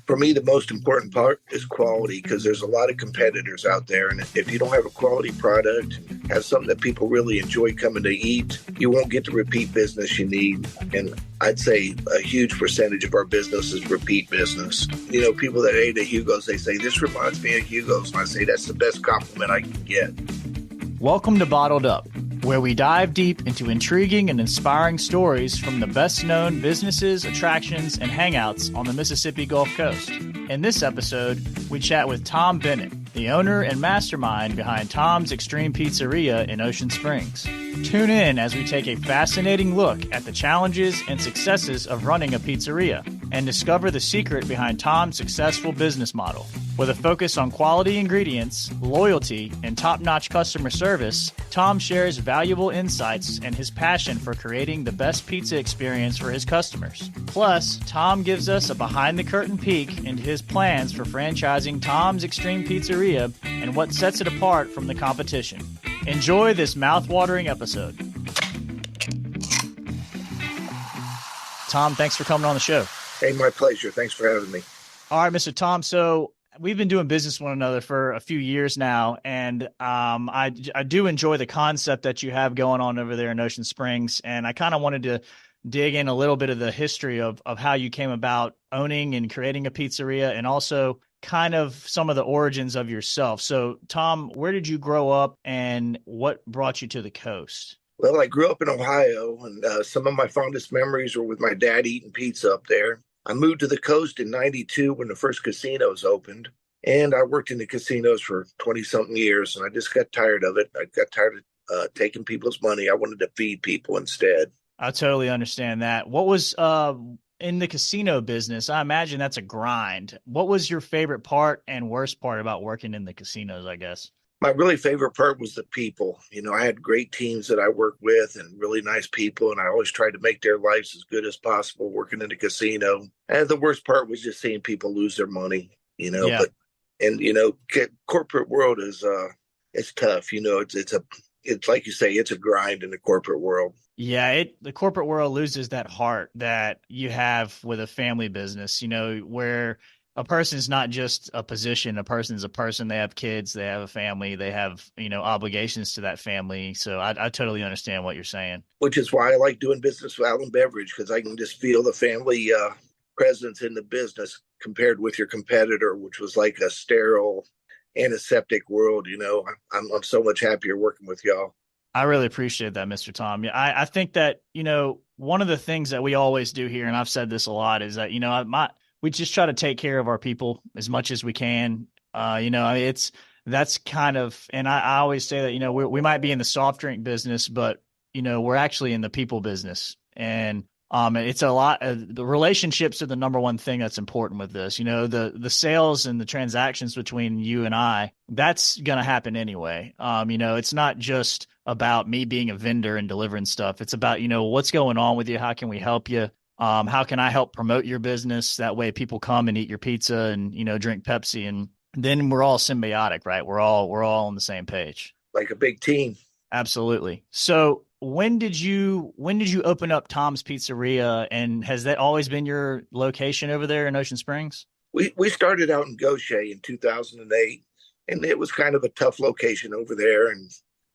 For me, the most important part is quality because there's a lot of competitors out there. And if you don't have a quality product, have something that people really enjoy coming to eat, you won't get the repeat business you need. And I'd say a huge percentage of our business is repeat business. You know, people that ate at Hugo's, they say, this reminds me of Hugo's. And I say, that's the best compliment I can get. Welcome to Bottled Up, where we dive deep into intriguing and inspiring stories from the best-known businesses, attractions, and hangouts on the Mississippi Gulf Coast. In this episode, we chat with Tom Bennett, the owner and mastermind behind Tom's Extreme Pizzeria in Ocean Springs. Tune in as we take a fascinating look at the challenges and successes of running a pizzeria and discover the secret behind Tom's successful business model. With a focus on quality ingredients, loyalty, and top-notch customer service, Tom shares valuable insights and his passion for creating the best pizza experience for his customers. Plus, Tom gives us a behind-the-curtain peek into his plans for franchising Tom's Extreme Pizzeria and what sets it apart from the competition. Enjoy this mouth-watering episode. Tom, thanks for coming on the show. Hey, my pleasure. Thanks for having me. All right, Mr. Tom. So we've been doing business with one another for a few years now, and I do enjoy the concept that you have going on over there in Ocean Springs, and I kind of wanted to dig in a little bit of the history of how you came about owning and creating a pizzeria, and also kind of some of the origins of yourself. So, Tom, where did you grow up, and what brought you to the coast? Well, I grew up in Ohio, and some of my fondest memories were with my dad eating pizza up there. I moved to the coast in 92 when the first casinos opened, and I worked in the casinos for 20-something years, and I just got tired of it. I got tired of taking people's money. I wanted to feed people instead. I totally understand that. What was in the casino business? I imagine that's a grind. What was your favorite part and worst part about working in the casinos, I guess? My really favorite part was the people. You know, I had great teams that I worked with and really nice people, and I always tried to make their lives as good as possible working in the casino. And the worst part was just seeing people lose their money, you know. Yeah. But corporate world is it's tough. You know, it's like you say, it's a grind in the corporate world. Yeah, the corporate world loses that heart that you have with a family business, you know, where a person's not just a position, a person's a person. They have kids, they have a family, they have, you know, obligations to that family. So I totally understand what you're saying. Which is why I like doing business with Allen Beverage, because I can just feel the family presence in the business compared with your competitor, which was like a sterile, antiseptic world. You know, I'm so much happier working with y'all. I really appreciate that, Mr. Tom. Yeah, I think that, you know, one of the things that we always do here, and I've said this a lot, is that, you know, we just try to take care of our people as much as we can. You know, that's kind of, and I always say that, you know, we might be in the soft drink business, but, you know, we're actually in the people business. And it's a lot, the relationships are the number one thing that's important with this. You know, the sales and the transactions between you and I, that's going to happen anyway. You know, it's not just about me being a vendor and delivering stuff. It's about, you know, what's going on with you? How can we help you? How can I help promote your business? That way people come and eat your pizza and, you know, drink Pepsi, and then we're all symbiotic, right? We're all on the same page. Like a big team. Absolutely. So when did you open up Tom's Pizzeria, and has that always been your location over there in Ocean Springs? We started out in Goshen in 2008, and it was kind of a tough location over there, and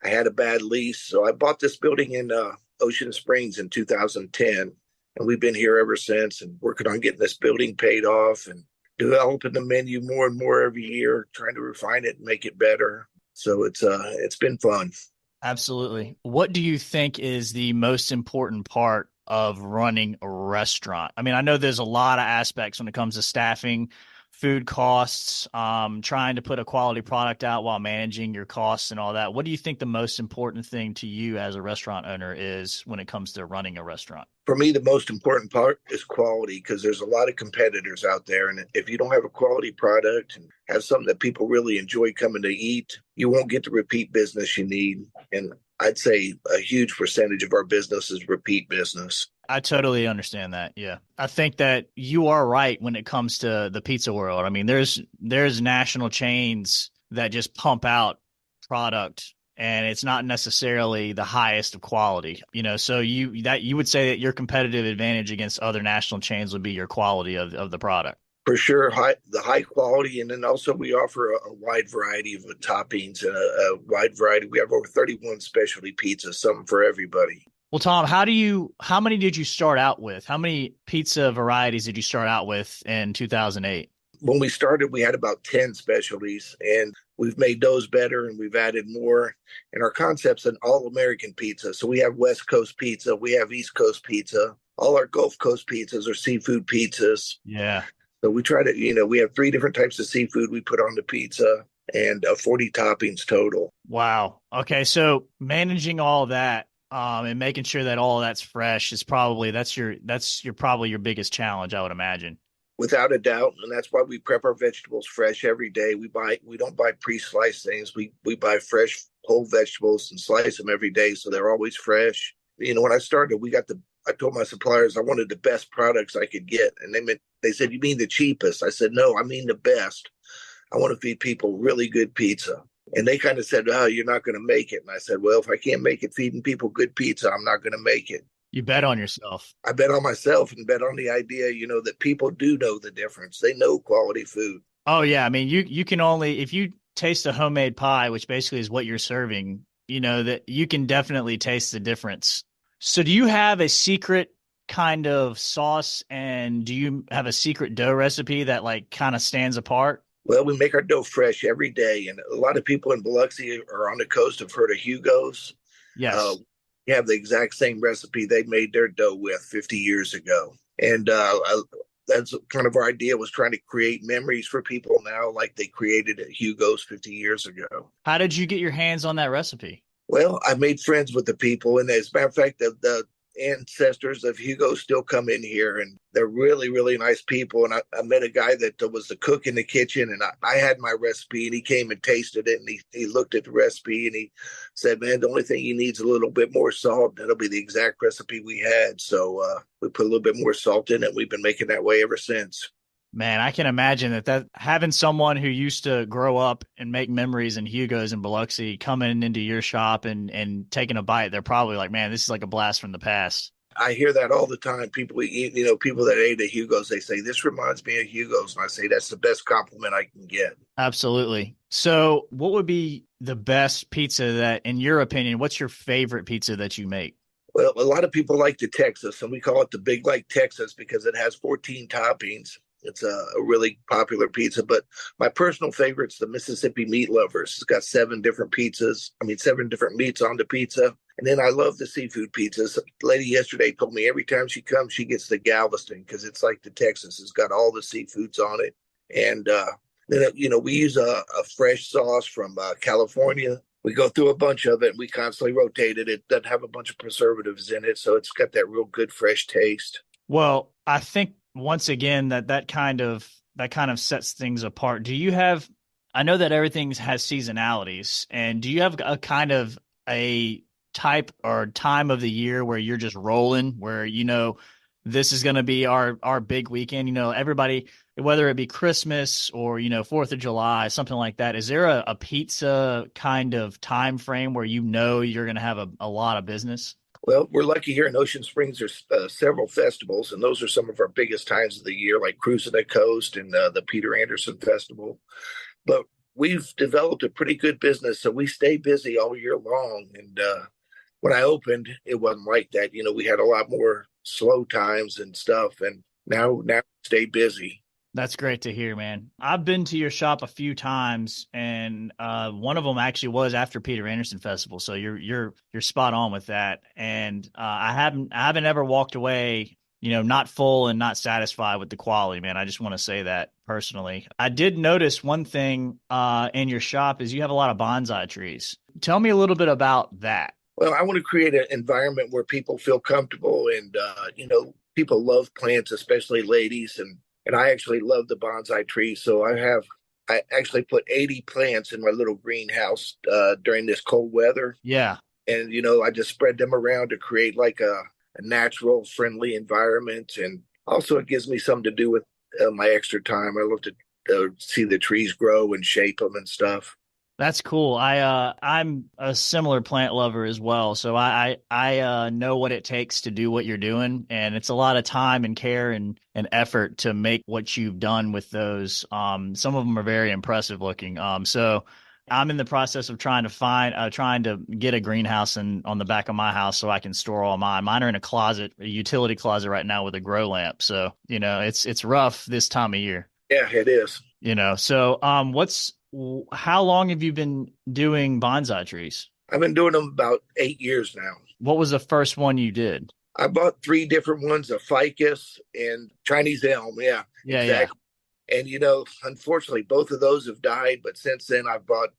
I had a bad lease. So I bought this building in Ocean Springs in 2010. And we've been here ever since, and working on getting this building paid off and developing the menu more and more every year, trying to refine it and make it better. So it's been fun. Absolutely. What do you think is the most important part of running a restaurant? I mean, I know there's a lot of aspects when it comes to staffing, food costs, trying to put a quality product out while managing your costs and all that. What do you think the most important thing to you as a restaurant owner is when it comes to running a restaurant? For me, the most important part is quality, because there's a lot of competitors out there. And if you don't have a quality product and have something that people really enjoy coming to eat, you won't get the repeat business you need. And I'd say a huge percentage of our business is repeat business. I totally understand that. Yeah. I think that you are right when it comes to the pizza world. I mean, there's national chains that just pump out product and it's not necessarily the highest of quality. So you would say that your competitive advantage against other national chains would be your quality of the product. For sure, the high quality, and then also we offer a wide variety of toppings and a wide variety. We have over 31 specialty pizzas, something for everybody. Well, Tom, how many did you start out with? How many pizza varieties did you start out with in 2008? When we started, we had about 10 specialties, and we've made those better and we've added more. And our concept's an all American pizza. So we have West Coast pizza, we have East Coast pizza, all our Gulf Coast pizzas are seafood pizzas. Yeah. So we try to, we have 3 different types of seafood we put on the pizza and 40 toppings total. Wow. Okay. So managing all that, and making sure that all of that's fresh is probably probably your biggest challenge, I would imagine. Without a doubt, and that's why we prep our vegetables fresh every day. We don't buy pre-sliced things. We buy fresh whole vegetables and slice them every day, so they're always fresh. When I started, I told my suppliers I wanted the best products I could get, and they said, "You mean the cheapest?" I said, "No, I mean the best. I want to feed people really good pizza." And they kind of said, "Oh, you're not going to make it." And I said, "Well, if I can't make it feeding people good pizza, I'm not going to make it." You bet on yourself. I bet on myself and bet on the idea, that people do know the difference. They know quality food. Oh yeah. I mean, you can only, if you taste a homemade pie, which basically is what you're serving, that you can definitely taste the difference. So do you have a secret kind of sauce, and do you have a secret dough recipe that like kind of stands apart? Well, we make our dough fresh every day. And a lot of people in Biloxi or on the coast have heard of Hugo's. Yes. We have the exact same recipe they made their dough with 50 years ago. And that's kind of our idea, was trying to create memories for people now like they created at Hugo's 50 years ago. How did you get your hands on that recipe? Well, I made friends with the people. And as a matter of fact, the ancestors of Hugo still come in here, and they're really, really nice people. And I met a guy that was the cook in the kitchen, and I had my recipe, and he came and tasted it, and he looked at the recipe, and he said, "Man, the only thing you need is a little bit more salt. That'll be the exact recipe we had." So we put a little bit more salt in it. We've been making that way ever since. Man, I can imagine that having someone who used to grow up and make memories in Hugo's and Biloxi coming into your shop and taking a bite, they're probably like, "Man, this is like a blast from the past." I hear that all the time. People people that ate at Hugo's, they say, "This reminds me of Hugo's." And I say, that's the best compliment I can get. Absolutely. So what would be the best pizza that, in your opinion, what's your favorite pizza that you make? Well, a lot of people like the Texas, and we call it the Big Like Texas because it has 14 toppings. It's a really popular pizza, but my personal favorite's the Mississippi Meat Lovers. It's got 7 different meats on the pizza. And then I love the seafood pizzas. The lady yesterday told me every time she comes, she gets the Galveston because it's like the Texas. It's got all the seafoods on it. And then, we use a fresh sauce from California. We go through a bunch of it, and we constantly rotate it. It doesn't have a bunch of preservatives in it, so it's got that real good, fresh taste. Well, I think once again that kind of sets things apart. I know that everything has seasonalities, and do you have a kind of a type or time of the year where you're just rolling, where this is going to be our big weekend? Everybody, whether it be Christmas or 4th of July, something like that. Is there a pizza kind of time frame where you're going to have a lot of business? Well, we're lucky here in Ocean Springs. There's several festivals, and those are some of our biggest times of the year, like Cruising the Coast and the Peter Anderson Festival. But we've developed a pretty good business, so we stay busy all year long. And when I opened, it wasn't like that. We had a lot more slow times and stuff, and now we stay busy. That's great to hear, man. I've been to your shop a few times, and one of them actually was after Peter Anderson Festival. So you're spot on with that. And I haven't ever walked away, not full and not satisfied with the quality, man. I just want to say that personally. I did notice one thing in your shop is you have a lot of bonsai trees. Tell me a little bit about that. Well, I want to create an environment where people feel comfortable, and people love plants, especially ladies, and I actually love the bonsai trees. So I actually put 80 plants in my little greenhouse during this cold weather. Yeah. And, I just spread them around to create like a natural, friendly environment. And also it gives me something to do with my extra time. I love to see the trees grow and shape them and stuff. That's cool. I'm a similar plant lover as well. So I know what it takes to do what you're doing, and it's a lot of time and care and effort to make what you've done with those. Some of them are very impressive looking. So I'm in the process of trying to get a greenhouse on the back of my house so I can store all mine. Mine are in a closet, a utility closet right now with a grow lamp. So, it's rough this time of year. Yeah, it is. So how long have you been doing bonsai trees? I've been doing them about 8 years now. What was the first one you did? I bought three different ones: a ficus and Chinese elm. Yeah, Yeah, yeah. exactly. And unfortunately, both of those have died. But since then, I've bought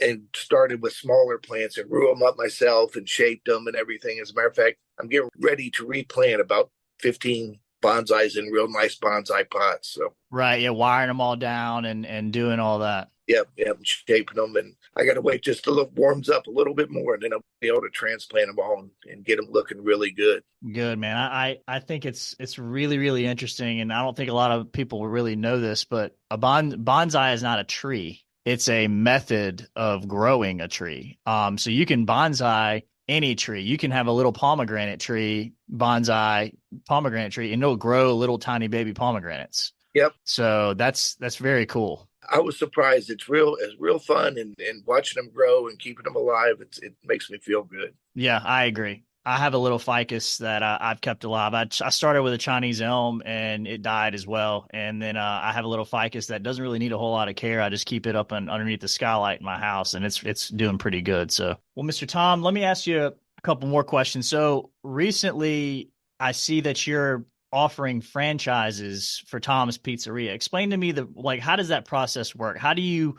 and started with smaller plants and grew them up myself and shaped them and everything. As a matter of fact, I'm getting ready to replant about 15 bonsais in real nice bonsai pots. So, Right, yeah, wiring them all down and doing all that. yep, I'm shaping them. And I got to wait just till it warms up a little bit more. And then I'll be able to transplant them all and get them looking really good. Good, man. I think it's really, really interesting, and I don't think a lot of people really know this, but a bonsai is not a tree. It's a method of growing a tree. So you can bonsai any tree. You can have a little pomegranate tree, bonsai pomegranate tree, and it'll grow little tiny baby pomegranates. Yep. So that's very cool. I was surprised. It's real fun, and watching them grow and keeping them alive. It makes me feel good. Yeah, I agree. I have a little ficus that I've kept alive. I started with a Chinese elm and it died as well. And then I have a little ficus that doesn't really need a whole lot of care. I just keep it up underneath the skylight in my house, and it's doing pretty good. So, well, Mr. Tom, let me ask you a couple more questions. So recently, I see that you're offering franchises for Tom's Pizzeria. Explain to me how does that process work? How do you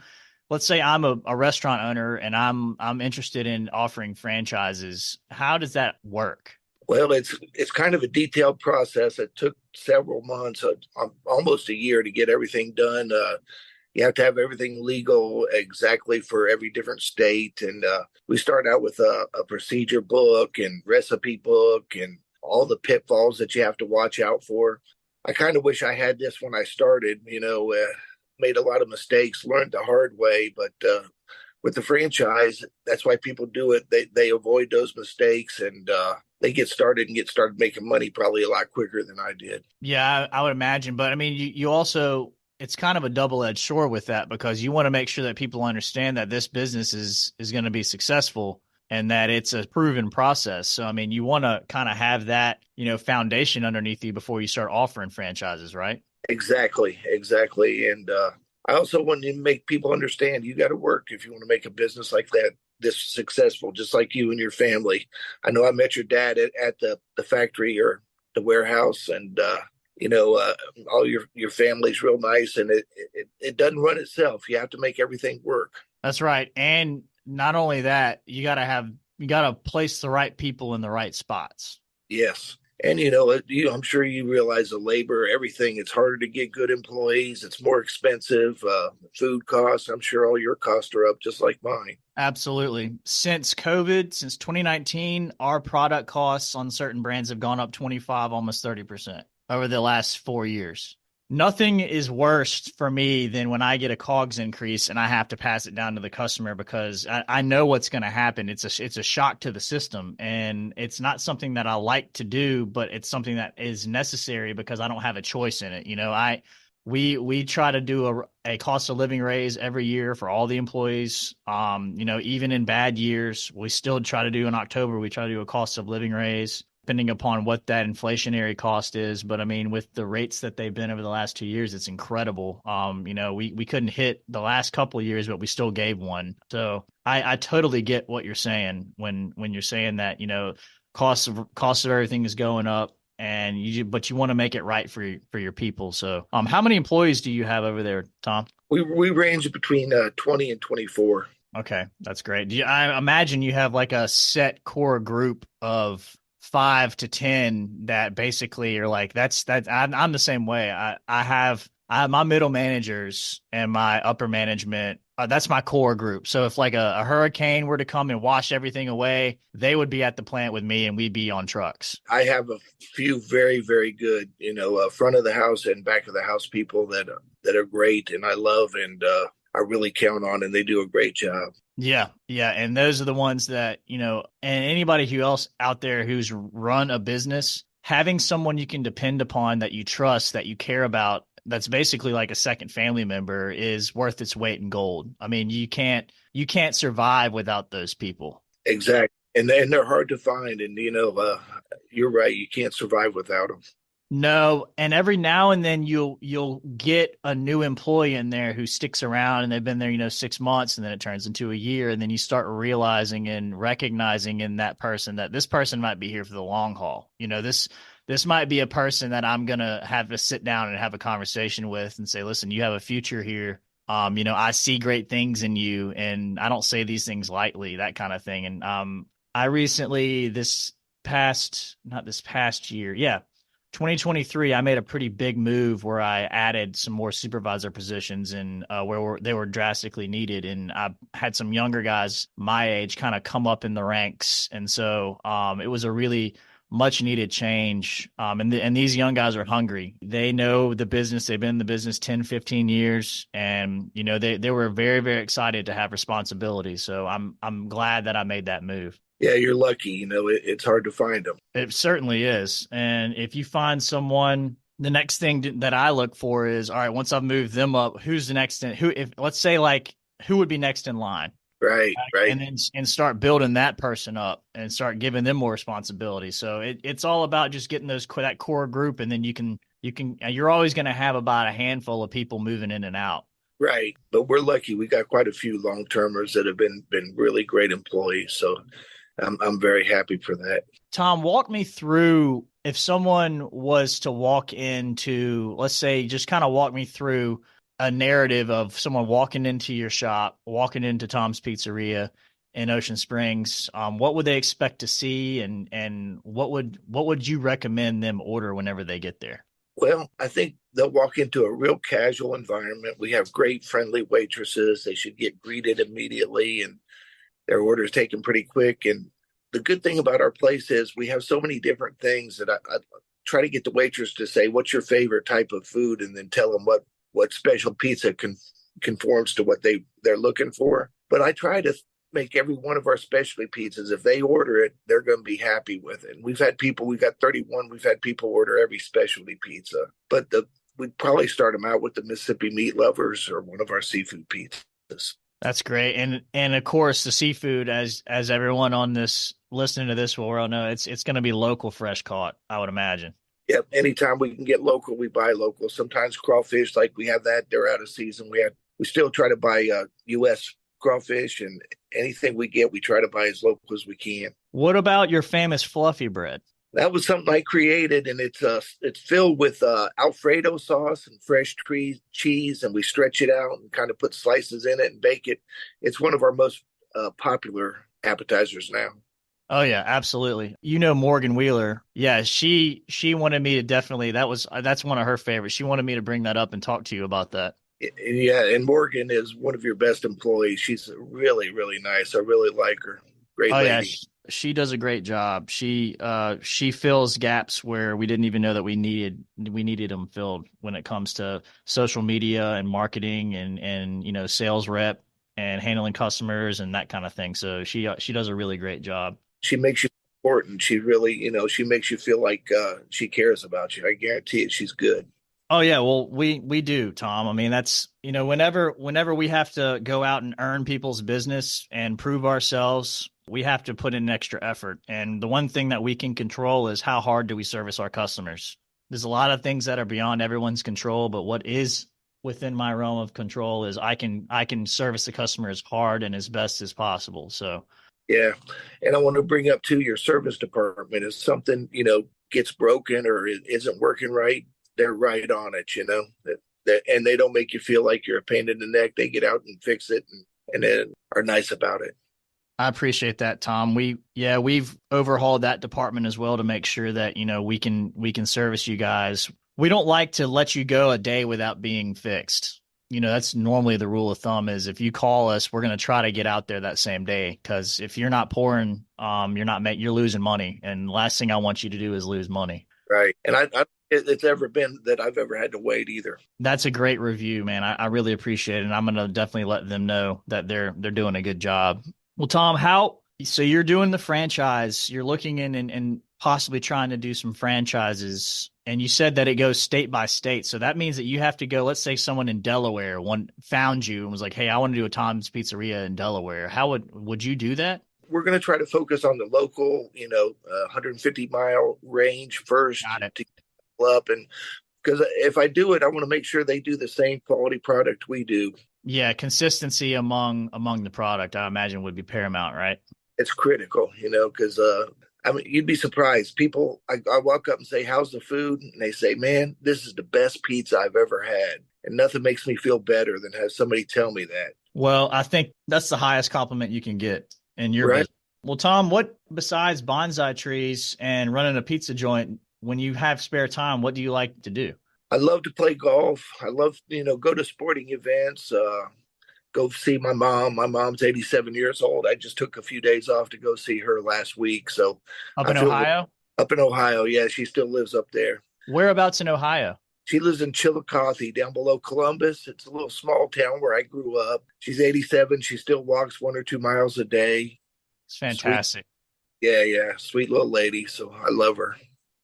let's say I'm a restaurant owner and I'm interested in offering franchises. How does that work? Well, it's kind of a detailed process. It took several months, almost a year, to get everything done. You have to have everything legal exactly for every different state, and we start out with a procedure book and recipe book and all the pitfalls that you have to watch out for. I kind of wish I had this when I started. Made a lot of mistakes, learned the hard way, but with the franchise, that's why people do it. They avoid those mistakes, and they get started making money probably a lot quicker than I did. Yeah, I would imagine. But I mean, you also, it's kind of a double-edged sword with that because you want to make sure that people understand that this business is going to be successful and that it's a proven process. So, I mean, you want to kind of have that, foundation underneath you before you start offering franchises, right? Exactly. And I also want to make people understand you got to work if you want to make a business like that this successful, just like you and your family. I know I met your dad at the factory or the warehouse, and all your family's real nice, and it doesn't run itself. You have to make everything work. That's right. And not only that, you got to place the right people in the right spots. Yes. And I'm sure you realize the labor, everything. It's harder to get good employees. It's more expensive. Food costs. I'm sure all your costs are up, just like mine. Absolutely. Since COVID, since 2019, our product costs on certain brands have gone up 25, almost 30% over the last 4 years. Nothing is worse for me than when I get a COGS increase and I have to pass it down to the customer because I know what's going to happen. It's a shock to the system, and it's not something that I like to do, but it's something that is necessary because I don't have a choice in it. We try to do a cost of living raise every year for all the employees. Even in bad years, we still try to do in October. We try to do a cost of living raise, depending upon what that inflationary cost is. But I mean, with the rates that they've been over the last 2 years, it's incredible. We couldn't hit the last couple of years, but we still gave one. So I totally get what you're saying when you're saying that, cost of everything is going up, but you want to make it right for your people. So how many employees do you have over there, Tom? We range between 20 and 24. Okay, that's great. I imagine you have like a set core group of 5 to 10 that basically are like that's I'm the same way. I have my middle managers and my upper management. That's my core group. So if like a hurricane were to come and wash everything away, they would be at the plant with me and we'd be on trucks. I have a few very, very good, front of the house and back of the house people that are great and I love. And I really count on, and they do a great job. Yeah, yeah, and those are the ones that, and anybody who else out there who's run a business, having someone you can depend upon that you trust, that you care about, that's basically like a second family member is worth its weight in gold. I mean, you can't survive without those people. Exactly. And they're hard to find. And, you're right. You can't survive without them. No, and every now and then you'll get a new employee in there who sticks around and they've been there, 6 months, and then it turns into a year, and then you start realizing and recognizing in that person that this person might be here for the long haul. This might be a person that I'm gonna have to sit down and have a conversation with and say, listen, you have a future here. I see great things in you, and I don't say these things lightly, that kind of thing. And I recently, not this past year, yeah, 2023, I made a pretty big move where I added some more supervisor positions and where they were drastically needed. And I had some younger guys my age kind of come up in the ranks. And so it was a really much needed change. And these young guys are hungry. They know the business. They've been in the business 10, 15 years. And, they were very, very excited to have responsibility. So I'm glad that I made that move. Yeah, you're lucky. It's hard to find them. It certainly is. And if you find someone, the next thing that I look for is, all right, once I've moved them up, who's the next let's say like, who would be next in line? Right, right. And then start building that person up and start giving them more responsibility. So it's all about just getting that core group. And then you're always going to have about a handful of people moving in and out. Right. But we're lucky. We got quite a few long-termers that have been really great employees. So I'm very happy for that. Tom, walk me through if someone was to walk into, let's say, just kind of walk me through a narrative of someone walking into your shop, walking into Tom's Pizzeria in Ocean Springs. What would they expect to see, and what would you recommend them order whenever they get there? Well, I think they'll walk into a real casual environment. We have great, friendly waitresses. They should get greeted immediately, and their orders taken pretty quick. And the good thing about our place is we have so many different things that I try to get the waitress to say, what's your favorite type of food? And then tell them what special pizza conforms to what they're looking for. But I try to make every one of our specialty pizzas, if they order it, they're going to be happy with it. And we've got 31, we've had people order every specialty pizza. But we'd probably start them out with the Mississippi Meat Lovers or one of our seafood pizzas. That's great. And of course the seafood, as everyone on this listening to this will all know, it's going to be local fresh caught, I would imagine. Yep. Anytime we can get local, we buy local. Sometimes crawfish, like we have that, they're out of season. We still try to buy US crawfish, and anything we get, we try to buy as local as we can. What about your famous fluffy bread? That was something I created, and it's filled with Alfredo sauce and fresh cheese, and we stretch it out and kind of put slices in it and bake it. It's one of our most popular appetizers now. Oh yeah, absolutely. Morgan Wheeler. Yeah, she wanted me to definitely. That's one of her favorites. She wanted me to bring that up and talk to you about that. Yeah, and Morgan is one of your best employees. She's really, really nice. I really like her. Great lady. Yeah, she does a great job. She fills gaps where we didn't even know that we needed them filled when it comes to social media and marketing and sales rep and handling customers and that kind of thing. So she does a really great job. She makes you important. She really, she makes you feel like she cares about you. I guarantee it. She's good. Oh yeah, well we do, Tom. I mean, that's whenever we have to go out and earn people's business and prove ourselves, we have to put in extra effort. And the one thing that we can control is how hard do we service our customers. There's a lot of things that are beyond everyone's control, but what is within my realm of control is I can service the customer as hard and as best as possible. So yeah, and I want to bring up too, your service department. If something gets broken or it isn't working right, they're right on it, and they don't make you feel like you're a pain in the neck. They get out and fix it and then are nice about it. I appreciate that, Tom. We've overhauled that department as well to make sure that, we can service you guys. We don't like to let you go a day without being fixed. That's normally the rule of thumb is if you call us, we're going to try to get out there that same day. Cause if you're not pouring, you're losing money. And the last thing I want you to do is lose money. Right. And it's ever been that I've ever had to wait either. That's a great review, man. I really appreciate it. And I'm going to definitely let them know that they're doing a good job. Well, Tom, so you're doing the franchise, you're looking in and possibly trying to do some franchises. And you said that it goes state by state. So that means that you have to go, let's say someone in Delaware found you and was like, hey, I want to do a Tom's Pizzeria in Delaware. How would you do that? We're going to try to focus on the local, 150-mile range first Got it. to get up. And because if I do it, I want to make sure they do the same quality product we do. Yeah, consistency among the product, I imagine, would be paramount, right? It's critical, because I mean, you'd be surprised. People, I walk up and say, "How's the food?" And they say, "Man, this is the best pizza I've ever had." And nothing makes me feel better than have somebody tell me that. Well, I think that's the highest compliment you can get in your Right? business. Well, Tom, what besides bonsai trees and running a pizza joint, when you have spare time, what do you like to do? I love to play golf. I love, go to sporting events. Go see my mom. My mom's 87 years old. I just took a few days off to go see her last week. So Up I in feel Ohio? up in Ohio. Yeah, she still lives up there. Whereabouts in Ohio? She lives in Chillicothe, down below Columbus. It's a little small town where I grew up. She's 87. She still walks 1 or 2 miles a day. It's Sweet. fantastic. Yeah, yeah. Sweet little lady. So I love her.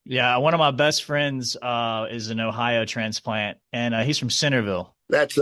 Yeah, one of my best friends is an Ohio transplant, and he's from Centerville. That's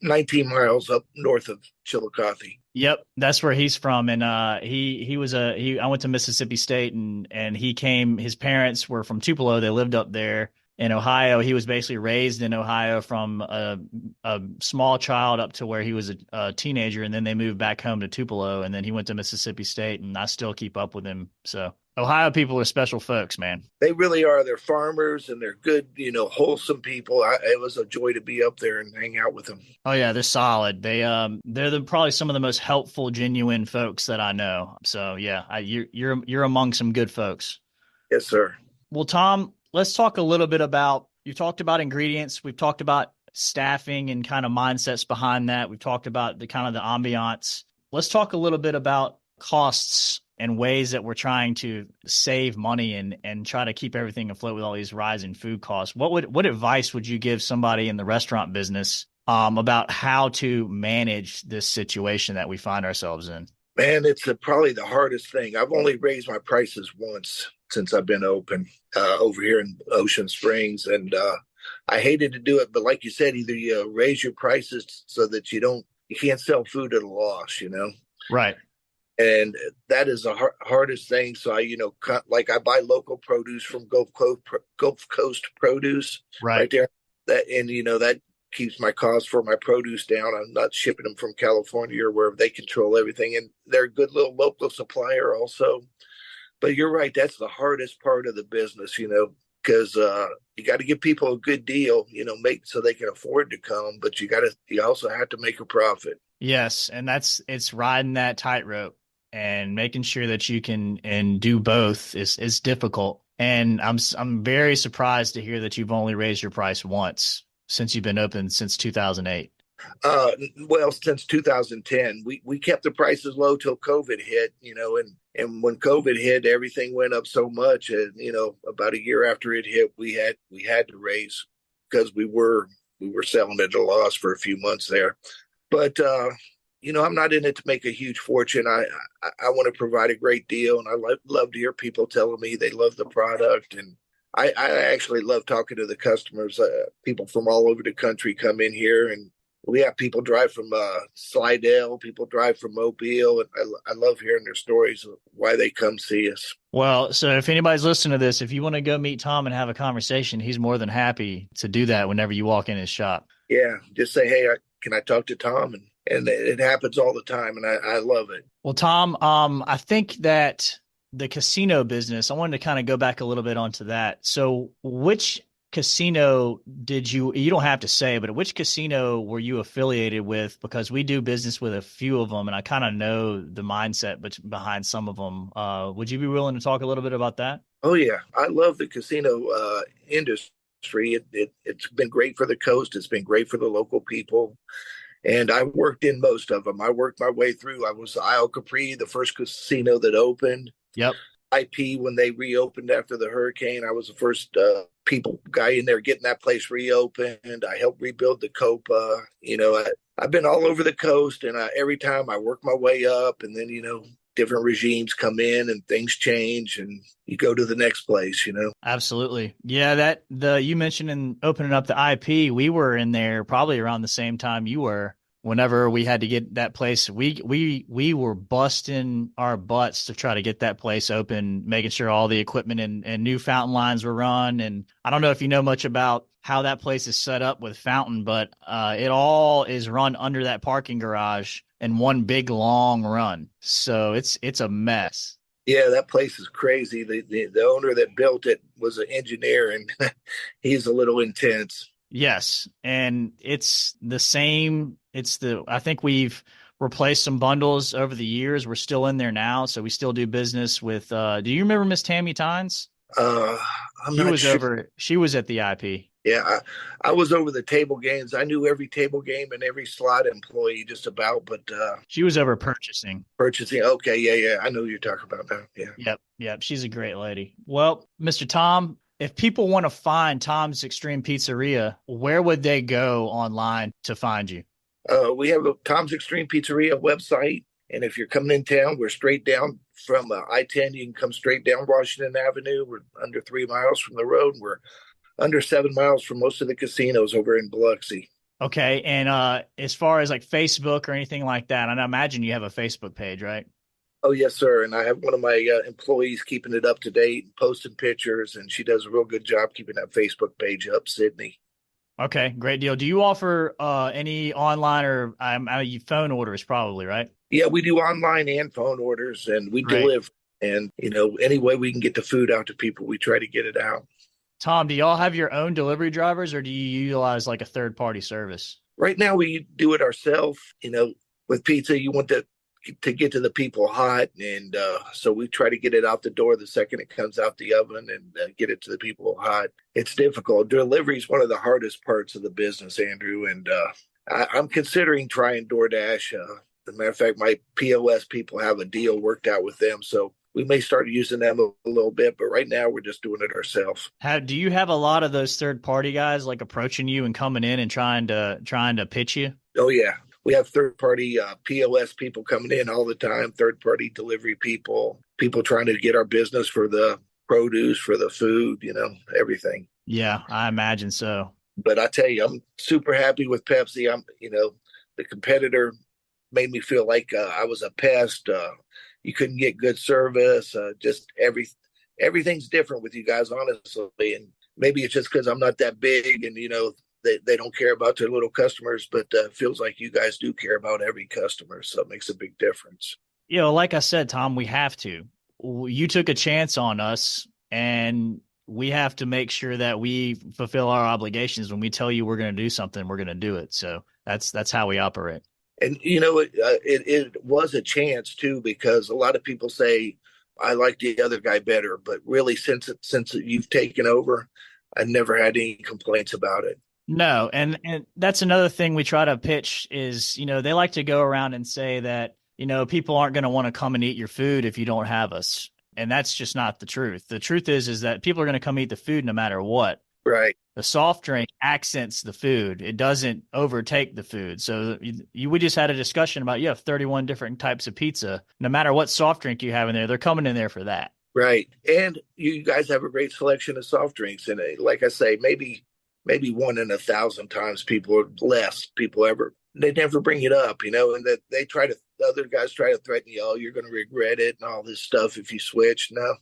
19 miles up north of Chillicothe. Yep, that's where he's from, and I went to Mississippi State, and he came. His parents were from Tupelo. They lived up there in Ohio. He was basically raised in Ohio from a small child up to where he was a teenager, and then they moved back home to Tupelo, and then he went to Mississippi State, and I still keep up with him. So Ohio people are special folks, man. They really are. They're farmers and they're good, wholesome people. It was a joy to be up there and hang out with them. Oh yeah, they're solid. They're probably some of the most helpful, genuine folks that I know. So yeah, you're among some good folks. Yes, sir. Well, Tom, let's talk a little bit about, you talked about ingredients. We've talked about staffing and kind of mindsets behind that. We've talked about the kind of the ambiance. Let's talk a little bit about costs and ways that we're trying to save money and try to keep everything afloat with all these rising food costs. What advice would you give somebody in the restaurant business about how to manage this situation that we find ourselves in? Man, it's probably the hardest thing. I've only raised my prices once since I've been open over here in Ocean Springs. And I hated to do it. But like you said, either you raise your prices so that you can't sell food at a loss, Right. And that is the hardest thing. So I buy local produce from Gulf Coast Produce Right. there. That keeps my cost for my produce down. I'm not shipping them from California or wherever. They control everything, and they're a good little local supplier also. But you're right. That's the hardest part of the business, because you got to give people a good deal, make so they can afford to come. But you also have to make a profit. Yes, and it's riding that tightrope and making sure that you can and do both is difficult. And I'm very surprised to hear that you've only raised your price once since you've been open since 2008. Well, since 2010, we kept the prices low till COVID hit, and when COVID hit, everything went up so much. And about a year after it hit, we had to raise because we were selling at a loss for a few months there. But I'm not in it to make a huge fortune. I want to provide a great deal, and I love to hear people telling me they love the product, and I actually love talking to the customers. People from all over the country come in here, and we have people drive from Slidell, people drive from Mobile, and I love hearing their stories of why they come see us. Well, so if anybody's listening to this, if you want to go meet Tom and have a conversation, he's more than happy to do that whenever you walk in his shop. Yeah, just say, hey, can I talk to Tom? And it happens all the time, and I love it. Well, Tom, I think that the casino business, I wanted to kind of go back a little bit onto that. So which casino you don't have to say, but which casino were you affiliated with? Because we do business with a few of them, and I kind of know the mindset behind some of them. Would you be willing to talk a little bit about that? Oh, yeah. I love the casino industry. It's been great for the coast. It's been great for the local people. And I worked in most of them. I worked my way through. I was Isle Capri, the first casino that opened. Yep. IP when they reopened after the hurricane. I was the first guy in there getting that place reopened. I helped rebuild the Copa. I've been all over the coast, and every time I work my way up, and then different regimes come in and things change, and you go to the next place. Absolutely. Yeah, you mentioned in opening up the IP, we were in there probably around the same time you were. Whenever we had to get that place, we were busting our butts to try to get that place open, making sure all the equipment and new fountain lines were run. And I don't know if you know much about how that place is set up with fountain, but it all is run under that parking garage in one big long run. So it's a mess. Yeah, that place is crazy. The owner that built it was an engineer, and he's a little intense. Yes, and it's the same. I think we've replaced some bundles over the years. We're still in there now, so we still do business with. Do you remember Miss Tammy Tynes? Uh, I'm She not was sure. over. She was at the IP. Yeah, I was over the table games. I knew every table game and every slot employee just about, but She was over purchasing. purchasing. Okay, yeah. I know who you're talking about now. Yeah. Yep. She's a great lady. Well, Mr. Tom, if people want to find Tom's Extreme Pizzeria, where would they go online to find you? We have a Tom's Extreme Pizzeria website, and if you're coming in town, we're straight down from I-10. You can come straight down Washington Avenue. We're under 3 miles from the road. We're under 7 miles from most of the casinos over in Biloxi. Okay, and as far as like Facebook or anything like that, and I imagine you have a Facebook page, right? Oh, yes, sir. And I have one of my employees keeping it up to date and posting pictures, and she does a real good job keeping that Facebook page up, Sydney. Okay, great deal. Do you offer any online or phone orders probably, right? Yeah, we do online and phone orders, and we Great. deliver. And, any way we can get the food out to people, we try to get it out. Tom, do y'all have your own delivery drivers or do you utilize like a third party service? Right now, we do it ourselves. With pizza, you want to get to the people hot, and so we try to get it out the door the second it comes out the oven, and get it to the people hot. It's difficult. Delivery is one of the hardest parts of the business, Andrew, and I'm considering trying DoorDash. As a matter of fact, my POS people have a deal worked out with them, so we may start using them a little bit, but right now we're just doing it ourselves. Do you have a lot of those third party guys like approaching you and coming in and trying to pitch you? Oh yeah, we have third party POS people coming in all the time. Third party delivery people trying to get our business for the produce, for the food, everything. Yeah, I imagine so. But I tell you, I'm super happy with Pepsi. The competitor made me feel like I was a pest. You couldn't get good service. Just everything's different with you guys, honestly. And maybe it's just because I'm not that big, and they don't care about their little customers, but it feels like you guys do care about every customer, so it makes a big difference. Like I said, Tom, we have to. You took a chance on us, and we have to make sure that we fulfill our obligations. When we tell you we're going to do something, we're going to do it. So that's how we operate. And it was a chance too, because a lot of people say I like the other guy better, but really since you've taken over, I never had any complaints about it. No, and that's another thing we try to pitch is, they like to go around and say that, people aren't going to want to come and eat your food if you don't have us. And that's just not the truth. The truth is that people are going to come eat the food no matter what. Right. The soft drink accents the food. It doesn't overtake the food. So we just had a discussion about you have 31 different types of pizza. No matter what soft drink you have in there, they're coming in there for that. Right. And you guys have a great selection of soft drinks. And like I say, maybe 1 in 1,000 times people ever, they never bring it up, and that the other guys try to threaten you, oh, you're going to regret it and all this stuff if you switch. No,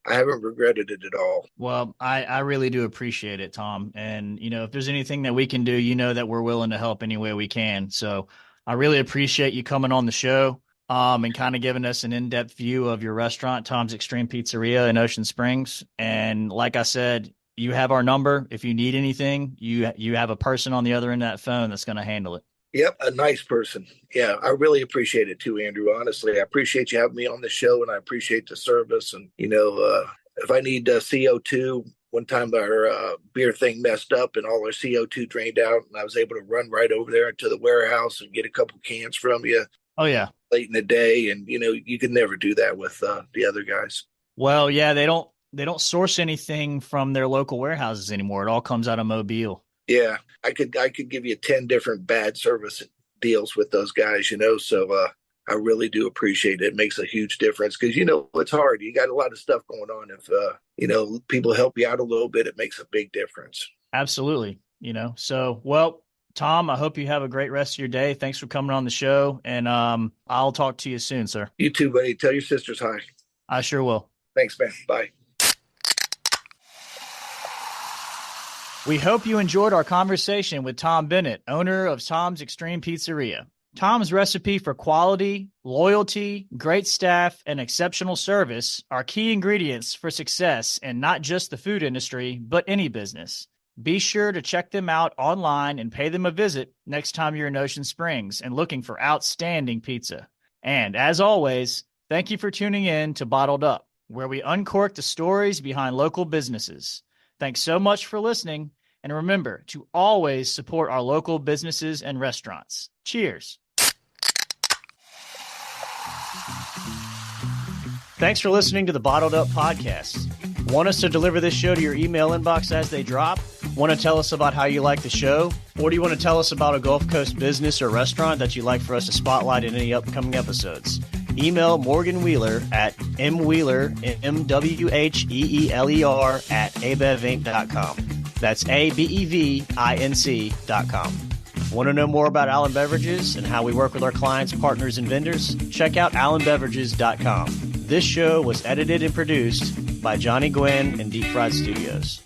I haven't regretted it at all. Well, I really do appreciate it, Tom. And, if there's anything that we can do, that we're willing to help any way we can. So I really appreciate you coming on the show and kind of giving us an in-depth view of your restaurant, Tom's Extreme Pizzeria in Ocean Springs. And like I said, you have our number. If you need anything, you have a person on the other end of that phone that's going to handle it. Yep, a nice person. Yeah, I really appreciate it too, Andrew. Honestly, I appreciate you having me on the show, and I appreciate the service. And if I need CO2, one time our beer thing messed up and all our CO2 drained out, and I was able to run right over there into the warehouse and get a couple cans from you. Oh yeah, late in the day, and you could never do that with the other guys. Well, yeah, they don't source anything from their local warehouses anymore. It all comes out of Mobile. Yeah, I could give you 10 different bad service deals with those guys, so I really do appreciate it. It makes a huge difference because it's hard. You got a lot of stuff going on. If people help you out a little bit, it makes a big difference. Absolutely. So, well, Tom, I hope you have a great rest of your day. Thanks for coming on the show, and I'll talk to you soon, sir. You too, buddy. Tell your sisters hi. I sure will. Thanks, man. Bye. We hope you enjoyed our conversation with Tom Bennett, owner of Tom's Extreme Pizzeria. Tom's recipe for quality, loyalty, great staff, and exceptional service are key ingredients for success in not just the food industry, but any business. Be sure to check them out online and pay them a visit next time you're in Ocean Springs and looking for outstanding pizza. And as always, thank you for tuning in to Bottled Up, where we uncork the stories behind local businesses. Thanks so much for listening, and remember to always support our local businesses and restaurants. Cheers. Thanks for listening to the Bottled Up Podcast. Want us to deliver this show to your email inbox as they drop? Want to tell us about how you like the show? Or do you want to tell us about a Gulf Coast business or restaurant that you'd like for us to spotlight in any upcoming episodes? Email Morgan Wheeler at mwheeler, MWHEELER at abevinc.com. That's ABEVINC.com. Want to know more about Allen Beverages and how we work with our clients, partners, and vendors? Check out allenbeverages.com. This show was edited and produced by Johnny Gwynn and Deep Fried Studios.